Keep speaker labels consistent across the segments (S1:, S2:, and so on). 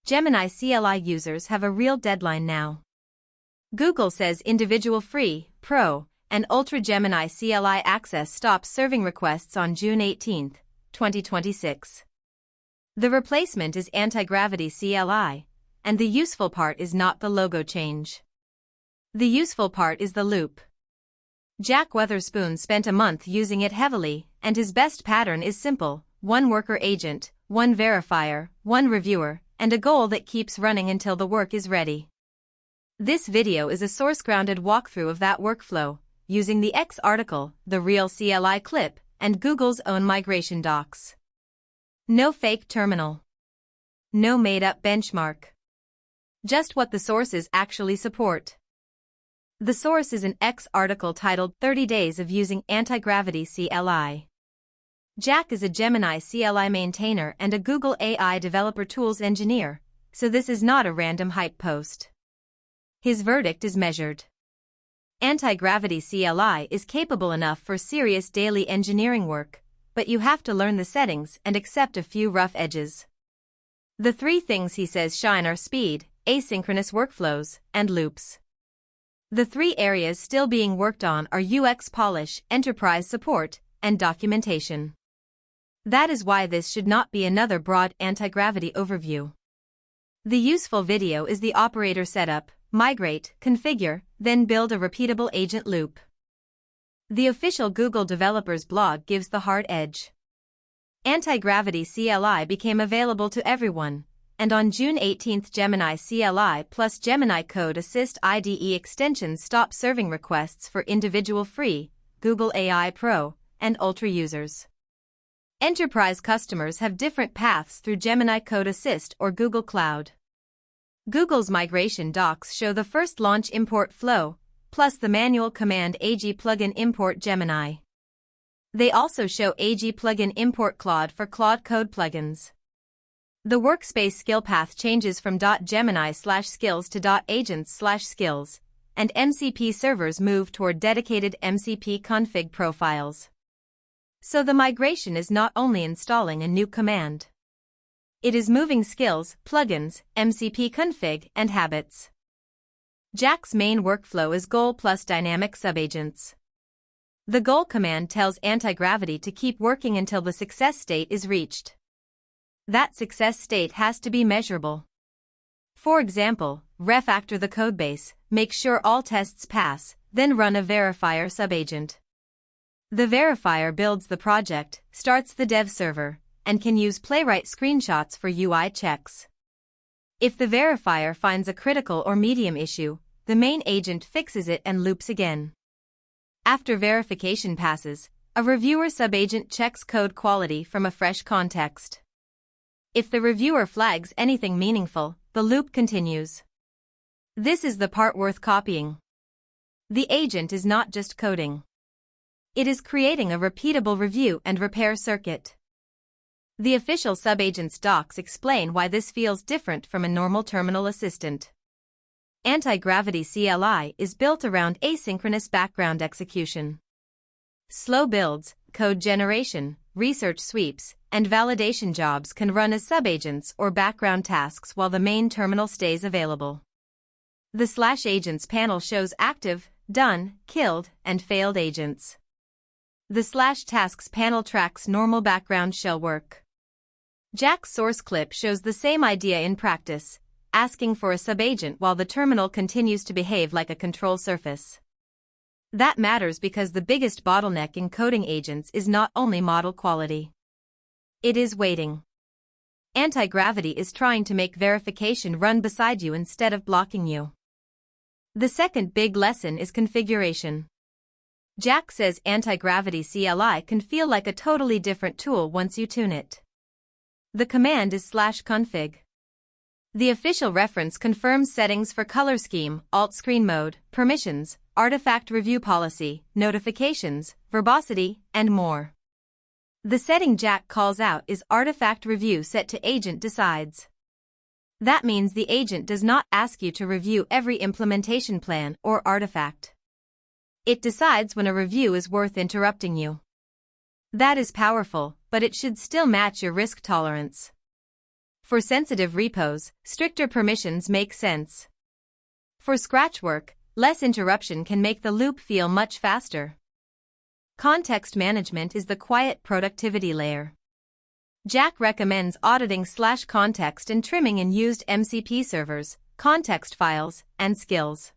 S1: Gemini CLI users have a real deadline now. Google says individual free, Pro, and Ultra Gemini CLI access stops serving requests on June 18, 2026. The replacement is Antigravity CLI, and the useful part is not the logo change. The useful part is the loop. Jack Wotherspoon spent a month using it heavily, and his best pattern is simple: one worker agent, one verifier, one reviewer, and a goal that keeps running until the work is ready. This video is a source-grounded walkthrough of that workflow, using the X article, the real CLI clip, and Google's own migration docs. No fake terminal. No made-up benchmark. Just what the sources actually support. The source is an X article titled 30 Days of Using Antigravity CLI. Jack is a Gemini CLI maintainer and a Google AI Developer Tools engineer, so this is not a random hype post. His verdict is measured. Antigravity CLI is capable enough for serious daily engineering work, but you have to learn the settings and accept a few rough edges. The three things he says shine are speed, asynchronous workflows, and loops. The three areas still being worked on are UX polish, enterprise support, and documentation. That is why this should not be another broad anti-gravity overview. The useful video is the operator setup: migrate, configure, then build a repeatable agent loop. The official Google developers blog gives the hard edge. Antigravity CLI became available to everyone, and on June 18 Gemini CLI plus Gemini Code Assist IDE extensions stop serving requests for individual free, Google AI Pro, and Ultra users. Enterprise customers have different paths through Gemini Code Assist or Google Cloud. Google's migration docs show the first launch import flow, plus the manual command AG plugin import Gemini. They also show AG plugin import Claude for Claude Code plugins. The workspace skill path changes from .gemini/skills to .agents/skills, and MCP servers move toward dedicated MCP config profiles. So the migration is not only installing a new command. It is moving skills, plugins, MCP config, and habits. Jack's main workflow is goal plus dynamic subagents. The goal command tells Antigravity to keep working until the success state is reached. That success state has to be measurable. For example, refactor the codebase, make sure all tests pass, then run a verifier subagent. The verifier builds the project, starts the dev server, and can use Playwright screenshots for UI checks. If the verifier finds a critical or medium issue, the main agent fixes it and loops again. After verification passes, a reviewer subagent checks code quality from a fresh context. If the reviewer flags anything meaningful, the loop continues. This is the part worth copying. The agent is not just coding. It is creating a repeatable review and repair circuit. The official subagents docs explain why this feels different from a normal terminal assistant. Antigravity CLI is built around asynchronous background execution. Slow builds, code generation, research sweeps, and validation jobs can run as subagents or background tasks while the main terminal stays available. The /agents panel shows active, done, killed, and failed agents. The /tasks panel tracks normal background shell work. Jack's source clip shows the same idea in practice, asking for a subagent while the terminal continues to behave like a control surface. That matters because the biggest bottleneck in coding agents is not only model quality. It is waiting. Antigravity is trying to make verification run beside you instead of blocking you. The second big lesson is configuration. Jack says Antigravity CLI can feel like a totally different tool once you tune it. The command is /config. The official reference confirms settings for color scheme, alt screen mode, permissions, artifact review policy, notifications, verbosity, and more. The setting Jack calls out is artifact review set to agent decides. That means the agent does not ask you to review every implementation plan or artifact. It decides when a review is worth interrupting you. That is powerful, but it should still match your risk tolerance. For sensitive repos, stricter permissions make sense. For scratch work, less interruption can make the loop feel much faster. Context management is the quiet productivity layer. Jack recommends auditing/context and trimming in used MCP servers, context files, and skills.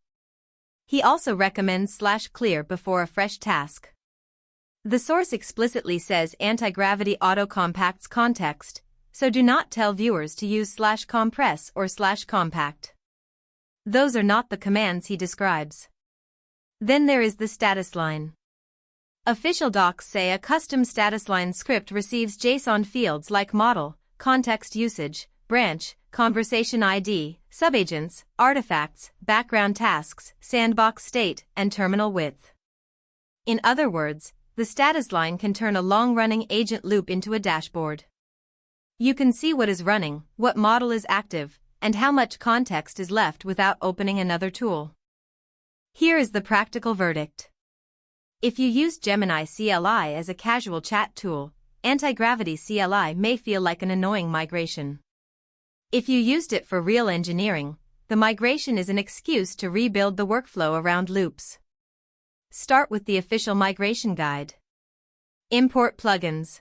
S1: He also recommends /clear before a fresh task. The source explicitly says Antigravity auto-compacts context, so do not tell viewers to use /compress or /compact. Those are not the commands he describes. Then there is the statusline. Official docs say a custom statusline script receives JSON fields like model, context usage, branch, conversation ID, subagents, artifacts, background tasks, sandbox state, and terminal width. In other words, the statusline can turn a long-running agent loop into a dashboard. You can see what is running, what model is active, and how much context is left without opening another tool. Here is the practical verdict. If you use Gemini CLI as a casual chat tool, Antigravity CLI may feel like an annoying migration. If you used it for real engineering, the migration is an excuse to rebuild the workflow around loops. Start with the official migration guide. Import plugins.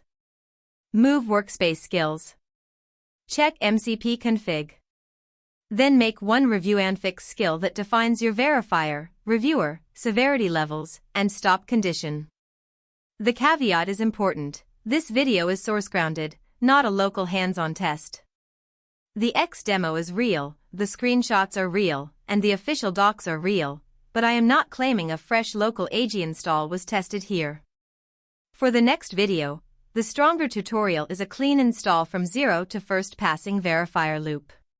S1: Move workspace skills. Check MCP config. Then make one review and fix skill that defines your verifier, reviewer, severity levels, and stop condition. The caveat is important. This video is source-grounded, not a local hands-on test. The X demo is real, the screenshots are real, and the official docs are real, but I am not claiming a fresh local AG install was tested here. For the next video, the stronger tutorial is a clean install from zero to first passing verifier loop.